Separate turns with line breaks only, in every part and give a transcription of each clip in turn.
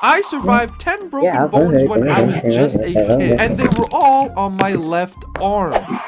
I survived 10 broken bones when I was just a kid, and they were all on my left arm.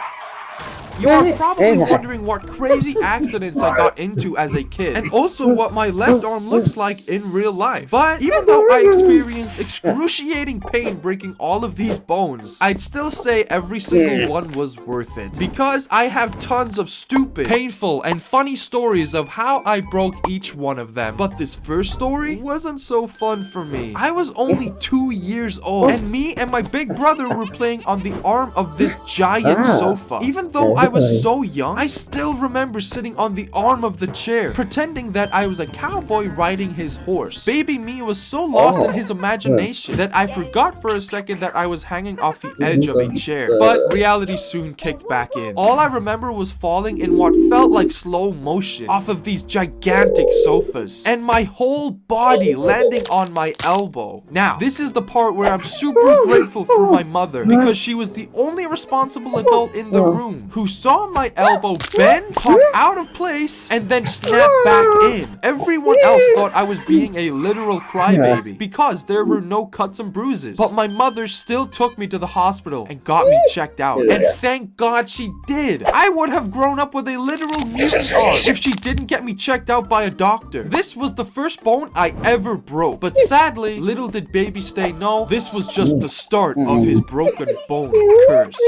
You are probably wondering what crazy accidents I got into as a kid, and also what my left arm looks like in real life. But even though I experienced excruciating pain breaking all of these bones, I'd still say every single one was worth it, because I have tons of stupid, painful, and funny stories of how I broke each one of them. But this first story wasn't so fun for me. I was only 2 years old, and me and my big brother were playing on the arm of this giant sofa. Even though I was so young, I still remember sitting on the arm of the chair, pretending that I was a cowboy riding his horse. Baby me was so lost in his imagination that I forgot for a second that I was hanging off the edge of a chair. But reality soon kicked back in. All I remember was falling in what felt like slow motion off of these gigantic sofas, and my whole body landing on my elbow. Now, this is the part where I'm super grateful for my mother, because she was the only responsible adult in the room who saw my elbow bend, pop out of place, and then snap back in. Everyone else thought I was being a literal crybaby because there were no cuts and bruises. But my mother still took me to the hospital and got me checked out. And thank God she did. I would have grown up with a literal mutant arm if she didn't get me checked out by a doctor. This was the first bone I ever broke. But sadly, little did baby Stay know, this was just the start of his broken bone curse.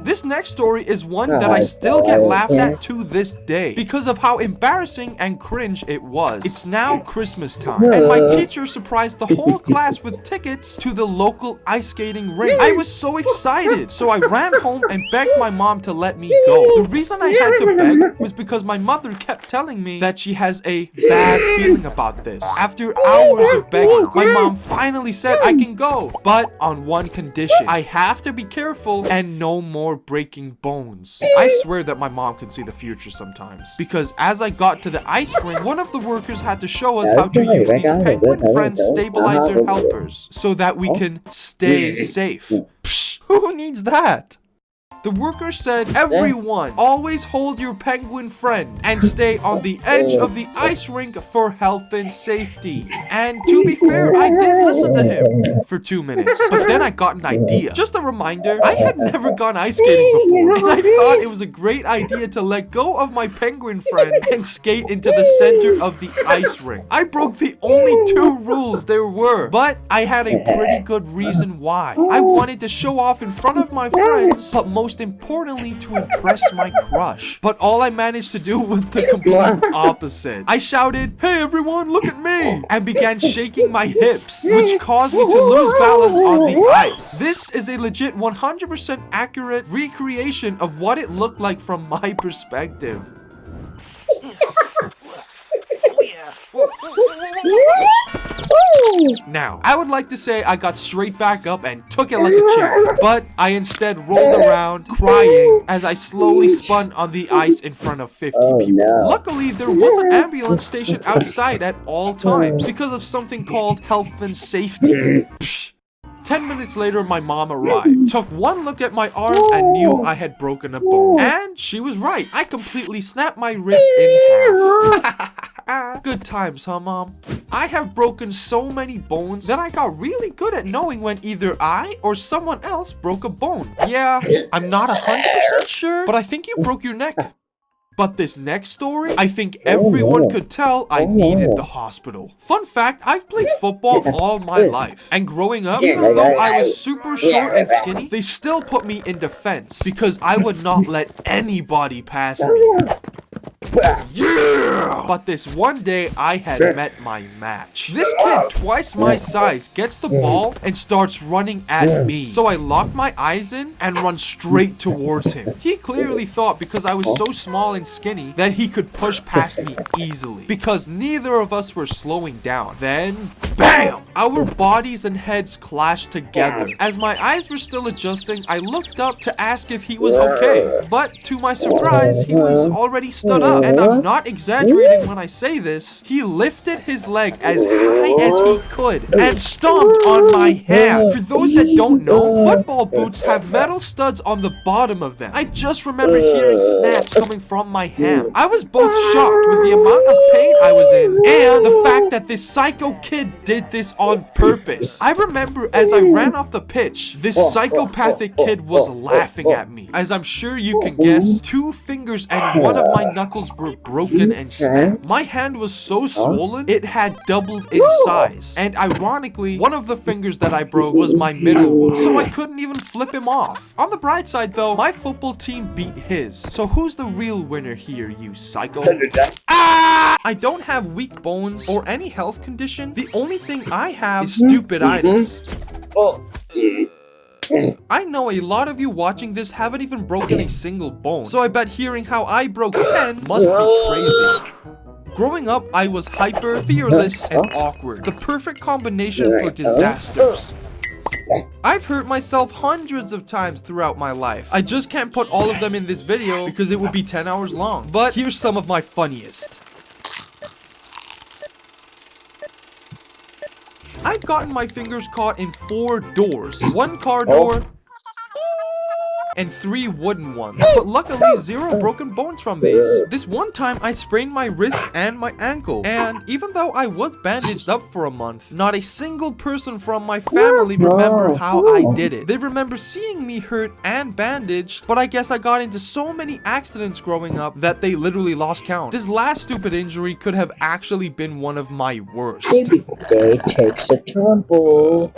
This next story is one that I still get laughed at to this day because of how embarrassing and cringe it was. It's now Christmas time, and my teacher surprised the whole class with tickets to the local ice skating rink. I was so excited, so I ran home and begged my mom to let me go. The reason I had to beg was because my mother kept telling me that she has a bad feeling about this. After hours of begging, my mom finally said I can go, but on one condition: I have to be careful and no more breaking bones. I swear that my mom can see the future sometimes, because as I got to the ice rink, one of the workers had to show us how to use these Penguin Friend stabilizer helpers so that we can stay safe. Psh, who needs that? The worker said, everyone, always hold your penguin friend and stay on the edge of the ice rink for health and safety. And to be fair, I did listen to him for 2 minutes, but then I got an idea. Just a reminder, I had never gone ice skating before, and I thought it was a great idea to let go of my penguin friend and skate into the center of the ice rink. I broke the only 2 rules there were, but I had a pretty good reason why. I wanted to show off in front of my friends, but most importantly to impress my crush. But all I managed to do was the complete opposite. I shouted, "Hey everyone, look at me!" and began shaking my hips, which caused me to lose balance on the ice. This is a legit 100% accurate recreation of what it looked like from my perspective. Now, I would like to say I got straight back up and took it like a champ, but I instead rolled around crying as I slowly spun on the ice in front of 50 people. Luckily, there was an ambulance station outside at all times because of something called health and safety. Psh. 10 minutes later, my mom arrived, took one look at my arm, and knew I had broken a bone. And she was right. I completely snapped my wrist in half. Good times, huh, Mom? I have broken so many bones that I got really good at knowing when either I or someone else broke a bone. Yeah, I'm not 100% sure, but I think you broke your neck. But this next story, I think everyone could tell I needed the hospital. Fun fact, I've played football all my life. And growing up, even though I was super short and skinny, they still put me in defense because I would not let anybody pass me. Yeah! But this one day, I had met my match. This kid, twice my size, gets the ball and starts running at me. So I lock my eyes in and run straight towards him. He clearly thought because I was so small and skinny that he could push past me easily, because neither of us were slowing down. Then, BAM! Our bodies and heads clashed together. As my eyes were still adjusting, I looked up to ask if he was okay. But to my surprise, he was already stood up and I'm not exaggerating when I say this, he lifted his leg as high as he could and stomped on my hand. For those that don't know, football boots have metal studs on the bottom of them. I just remember hearing snaps coming from my hand. I was both shocked with the amount of pain I was in and the fact that this psycho kid did this on purpose. I remember as I ran off the pitch, this psychopathic kid was laughing at me. As I'm sure you can guess, 2 fingers and one of my knuckles were broken and snapped. My hand was so swollen, it had doubled in size. And ironically, one of the fingers that I broke was my middle one, so I couldn't even flip him off. On the bright side though, my football team beat his. So who's the real winner here, you psycho? Ah! I don't have weak bones or any health condition. The only thing I have is stupiditis. I know a lot of you watching this haven't even broken a single bone, so I bet hearing how I broke 10 must be crazy. Growing up, I was hyper, fearless, and awkward. The perfect combination for disasters. I've hurt myself hundreds of times throughout my life. I just can't put all of them in this video because it would be 10 hours long. But here's some of my funniest. I've gotten my fingers caught in 4 doors. 1 car door, and 3 wooden ones. But luckily, 0 broken bones from these. This one time, I sprained my wrist and my ankle. And even though I was bandaged up for a month, not a single person from my family remember how I did it. They remember seeing me hurt and bandaged, but I guess I got into so many accidents growing up that they literally lost count. This last stupid injury could have actually been one of my worst.
Baby day takes a tumble.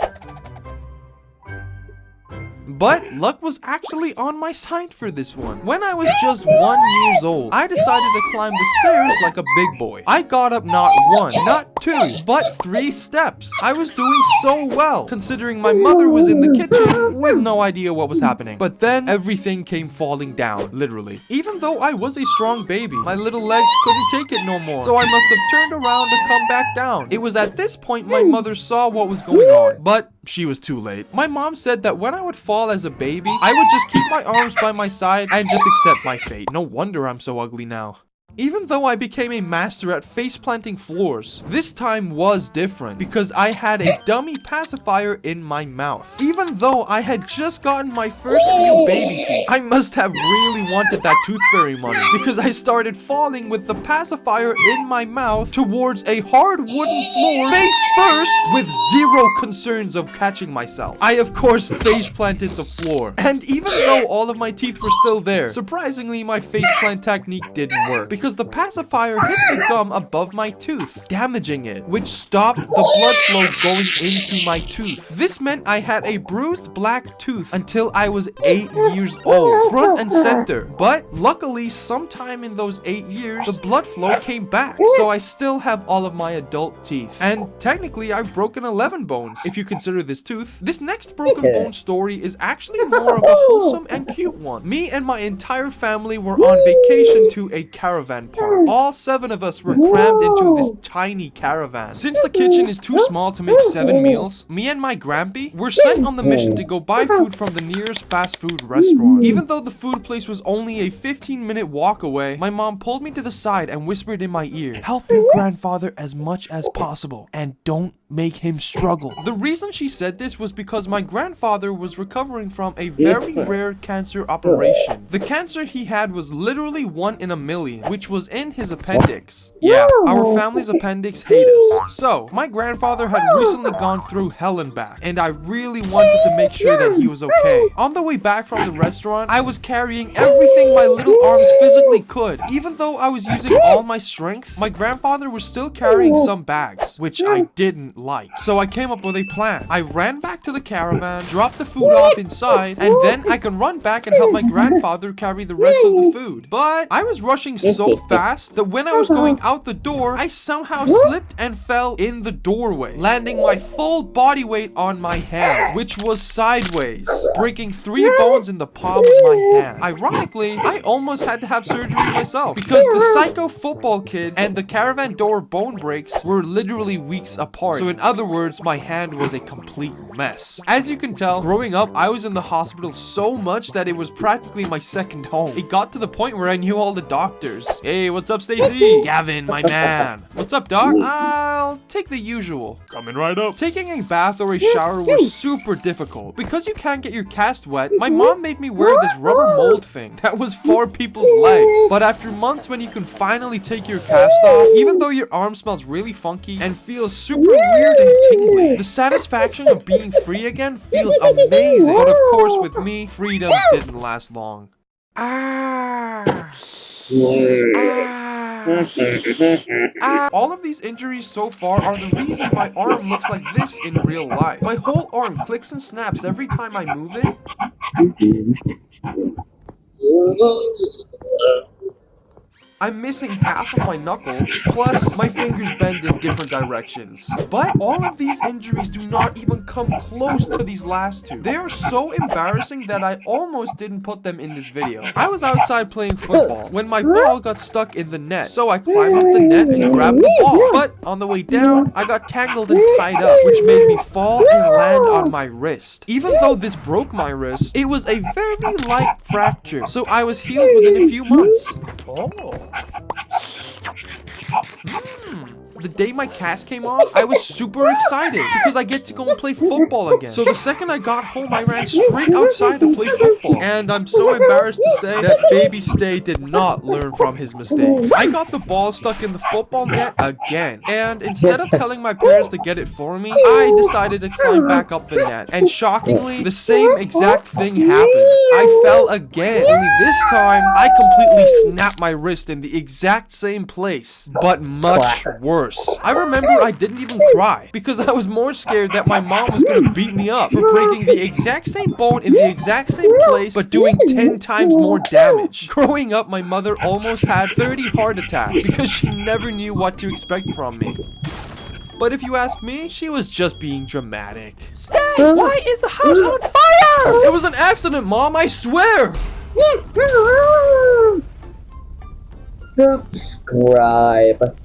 But luck was actually on my side for this one. When I was just 1 year old, I decided to climb the stairs like a big boy. I got up not 1, not 2, but 3 steps. I was doing so well, considering my mother was in the kitchen with no idea what was happening. But then everything came falling down, literally. Even though I was a strong baby, my little legs couldn't take it no more. So I must have turned around to come back down. It was at this point my mother saw what was going on, but she was too late. My mom said that when I would fall as a baby, I would just keep my arms by my side and just accept my fate. No wonder I'm so ugly now. Even though I became a master at face-planting floors, this time was different because I had a dummy pacifier in my mouth. Even though I had just gotten my first few baby teeth, I must have really wanted that tooth fairy money because I started falling with the pacifier in my mouth towards a hard wooden floor face first with 0 concerns of catching myself. I of course face-planted the floor, and even though all of my teeth were still there, surprisingly my face-plant technique didn't work because the pacifier hit the gum above my tooth, damaging it, which stopped the blood flow going into my tooth. This meant I had a bruised black tooth until I was 8 years old, front and center. But luckily, sometime in those 8 years, the blood flow came back, so I still have all of my adult teeth. And technically, I've broken 11 bones, if you consider this tooth. This next broken bone story is actually more of a wholesome and cute one. Me and my entire family were on vacation to a caravan park. All 7 of us were crammed into this tiny caravan. Since the kitchen is too small to make 7 meals, me and my grampy were sent on the mission to go buy food from the nearest fast food restaurant. Even though the food place was only a 15-minute walk away, my mom pulled me to the side and whispered in my ear, "Help your grandfather as much as possible and don't make him struggle." The reason she said this was because my grandfather was recovering from a very rare cancer operation. The cancer he had was literally 1 in a million, which was in his appendix. Yeah, our family's appendix hate us. So, my grandfather had recently gone through hell and back, and I really wanted to make sure that he was okay. On the way back from the restaurant, I was carrying everything my little arms physically could. Even though I was using all my strength, my grandfather was still carrying some bags, which I didn't like. So I came up with a plan. I ran back to the caravan, dropped the food off inside, and then I can run back and help my grandfather carry the rest of the food. But I was rushing so fast that when I was going out the door, I somehow slipped and fell in the doorway, landing my full body weight on my hand, which was sideways, breaking 3 bones in the palm of my hand. Ironically, I almost had to have surgery myself because the psycho football kid and the caravan door bone breaks were literally weeks apart. So in other words, my hand was a complete mess. As you can tell, growing up, I was in the hospital so much that it was practically my second home. It got to the point where I knew all the doctors. Hey, what's up, Stacy? Gavin, my man. What's up, doc? I'll take the usual. Coming right up. Taking a bath or a shower was super difficult. Because you can't get your cast wet, my mom made me wear this rubber mold thing that was for people's legs. But after months when you can finally take your cast off, even though your arm smells really funky and feels super weird and tingly, the satisfaction of being free again feels amazing. But of course, with me, freedom didn't last long. All of these injuries so far are the reason my arm looks like this in real life. My whole arm clicks and snaps every time I move it. I'm missing half of my knuckle, plus my fingers bend in different directions. But all of these injuries do not even come close to these last two. They are so embarrassing that I almost didn't put them in this video. I was outside playing football when my ball got stuck in the net, so I climbed up the net and grabbed the ball. But on the way down, I got tangled and tied up, which made me fall and land on my wrist. Even though this broke my wrist, it was a very light fracture, so I was healed within a few months. The day my cast came off, I was super excited because I get to go and play football again. So the second I got home, I ran straight outside to play football. And I'm so embarrassed to say that baby Stay did not learn from his mistakes. I got the ball stuck in the football net again. And instead of telling my parents to get it for me, I decided to climb back up the net. And shockingly, the same exact thing happened. I fell again. Only this time, I completely snapped my wrist in the exact same place, but much worse. I remember I didn't even cry because I was more scared that my mom was gonna beat me up for breaking the exact same bone in the exact same place but doing 10 times more damage. Growing up, my mother almost had 30 heart attacks because she never knew what to expect from me. But if you ask me, she was just being dramatic. Stay! Why is the house on fire? It was an accident, Mom, I swear!
Subscribe.